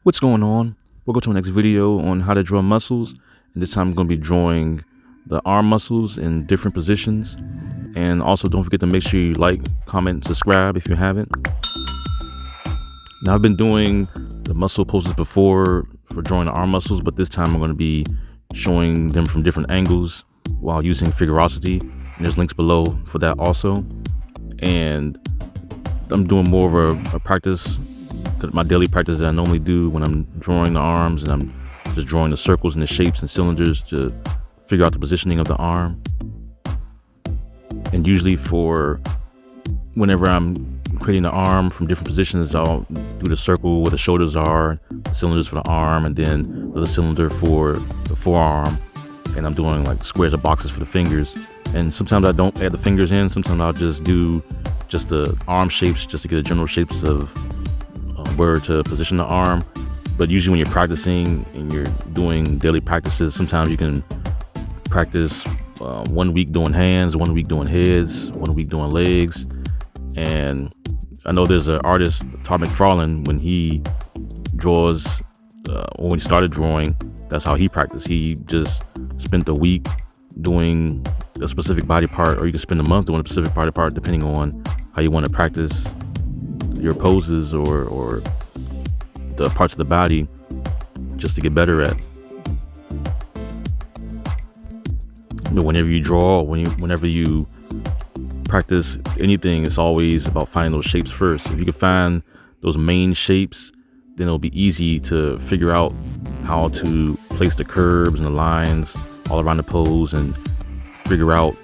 What's going on? Welcome to my next video on how to draw muscles. And this time I'm going to be drawing the arm muscles in different positions. And also don't forget to make sure you like, comment, subscribe if you haven't. Now I've been doing the muscle poses before for drawing the arm muscles, but this time I'm going to be showing them from different angles while using Figurosity. And there's links below for that also. And I'm doing more of a practice, my daily practice that I normally do when I'm drawing the arms, and I'm just drawing the circles and the shapes and cylinders to figure out the positioning of the arm. And usually for whenever I'm creating the arm from different positions, I'll do the circle where the shoulders are, the cylinders for the arm, and then the cylinder for the forearm. And I'm doing like squares or boxes for the fingers. And sometimes I don't add the fingers in. Sometimes I'll just do just the arm shapes just to get the general shapes of where to position the arm. But usually when you're practicing and you're doing daily practices, sometimes you can practice 1 week doing hands, 1 week doing heads, 1 week doing legs. And I know there's an artist, Todd McFarlane, when he draws, when he started drawing, that's how he practiced. He just spent a week doing a specific body part, or you can spend a month doing a specific body part, depending on how you want to practice your poses or the parts of the body, just to get better at. But whenever you draw, whenever you practice anything, it's always about finding those shapes first. If you can find those main shapes, then it'll be easy to figure out how to place the curves and the lines all around the pose and figure out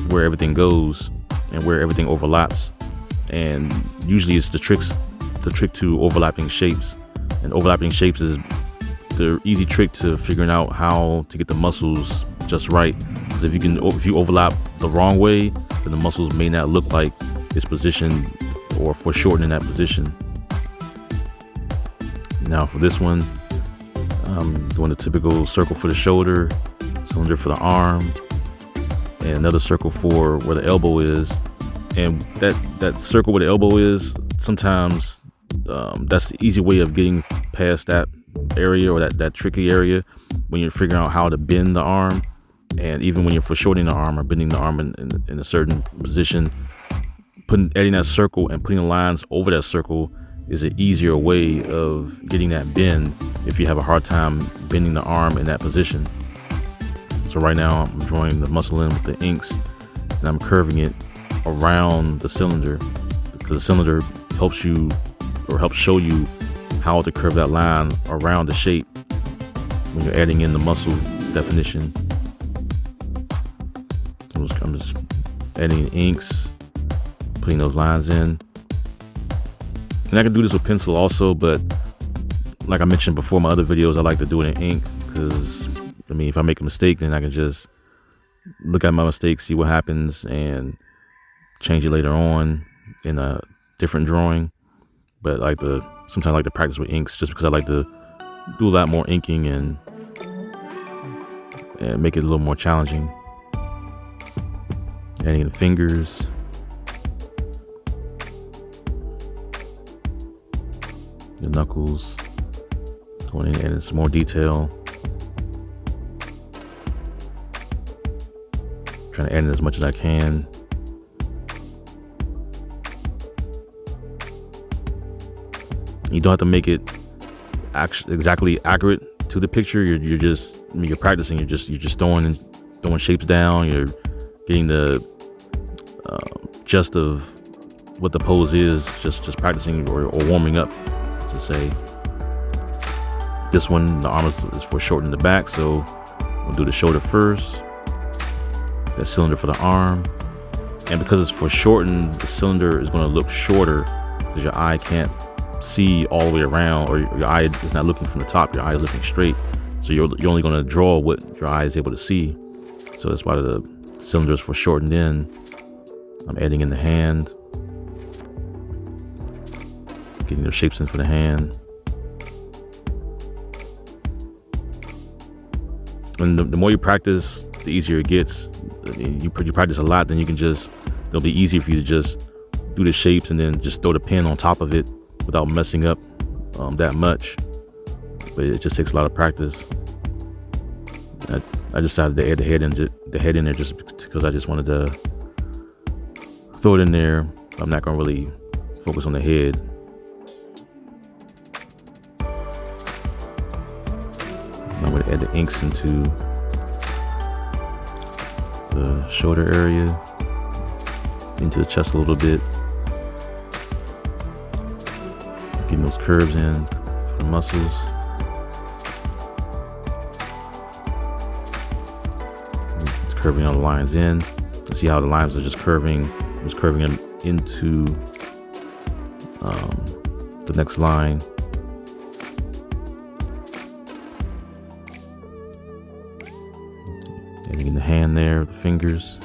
where everything goes and where everything overlaps. And usually it's the trick to overlapping shapes. And overlapping shapes is the easy trick to figuring out how to get the muscles just right. Because if you overlap the wrong way, then the muscles may not look like it's positioned or foreshortened in that position. Now for this one, I'm doing the typical circle for the shoulder, cylinder for the arm, and another circle for where the elbow is. And that circle where the elbow is, sometimes that's the easy way of getting past that area, or that tricky area when you're figuring out how to bend the arm. And even when you're foreshortening the arm or bending the arm in a certain position, adding that circle and putting the lines over that circle is an easier way of getting that bend if you have a hard time bending the arm in that position. So right now I'm drawing the muscle in with the inks, and I'm curving it around the cylinder, because the cylinder helps show you how to curve that line around the shape when you're adding in the muscle definition. I'm just adding inks, putting those lines in. And I can do this with pencil also, but like I mentioned before in my other videos, I like to do it in ink because, I mean, if I make a mistake, then I can just look at my mistake, see what happens, and change it later on in a different drawing. But sometimes I like to practice with inks just because I like to do a lot more inking and make it a little more challenging. Adding the fingers. The knuckles. Going in and adding some more detail. Trying to add in as much as I can. You don't have to make it exactly accurate to the picture. You're practicing. You're just throwing shapes down. You're getting the gist of what the pose is. Just practicing or warming up, to say. This one, the arm is foreshortening the back, so we'll do the shoulder first. That cylinder for the arm, and because it's foreshortened, the cylinder is going to look shorter because your eye can't see all the way around, or your eye is not looking from the top. Your eye is looking straight, so you're only going to draw what your eye is able to see. So that's why the cylinder is foreshortened in. I'm adding in the hand, getting the shapes in for the hand. And the more you practice, the easier it gets. You practice a lot, then it'll be easy for you to just do the shapes and then just throw the pen on top of it without messing up that much. but it just takes a lot of practice. I decided to add the head in there just because I just wanted to throw it in there. I'm not gonna really focus on the head. I'm gonna add the inks into the shoulder area, into the chest a little bit, getting those curves in for the muscles. It's curving all the lines in. See how the lines are just curving. I'm just curving them into the next line. Adding in the hand there, the fingers.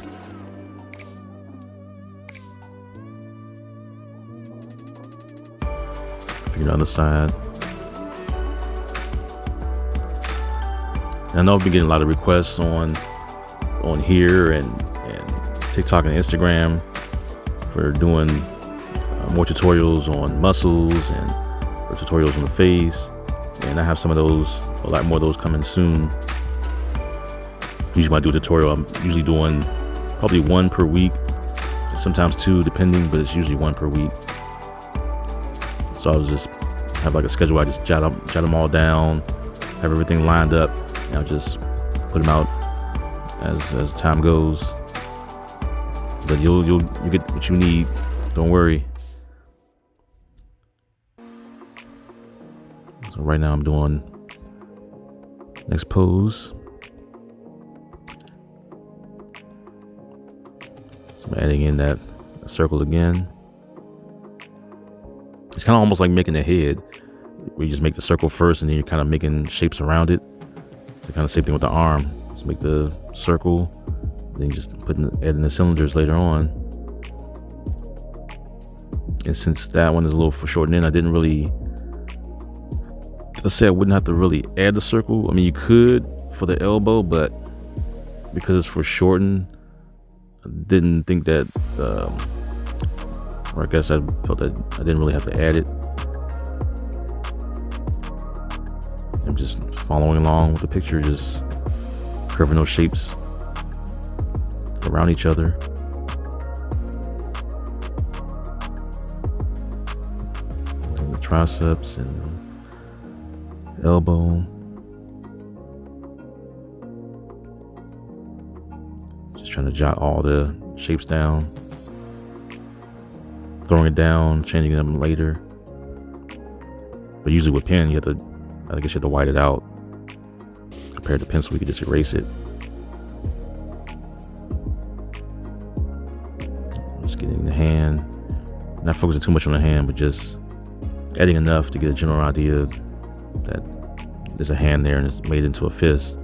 Figure the other side. And I know I've been getting a lot of requests on here and TikTok and Instagram for doing more tutorials on muscles and or tutorials on the face, and I have some of those, a lot more of those coming soon. Usually when I do a tutorial, I'm usually doing probably one per week, sometimes two depending, but it's usually one per week. So I'll just have like a schedule. I just jot them all down, have everything lined up, and I'll just put them out as time goes. But you'll get what you need. Don't worry. So right now I'm doing next pose. So I'm adding in that circle again. It's kind of almost like making a head, where you just make the circle first and then you're kind of making shapes around it. So kind of same thing with the arm. Just make the circle, then just adding the cylinders later on. And since that one is a little for shortened in, I didn't really, let's say I wouldn't have to really add the circle. I mean, you could for the elbow, but because it's for shortened, I didn't think that, or I guess I felt that I didn't really have to add it. I'm just following along with the picture, just curving those shapes around each other. And the triceps and the elbow. Just trying to jot all the shapes down. Throwing it down, changing them later. But usually with pen, I guess you have to white it out. Compared to pencil, we could just erase it. Just getting the hand, not focusing too much on the hand, but just adding enough to get a general idea that there's a hand there and it's made into a fist.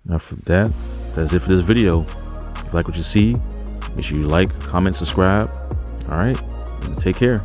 Now for that, that's it for this video. If you like what you see, make sure you like, comment, subscribe. All right, take care.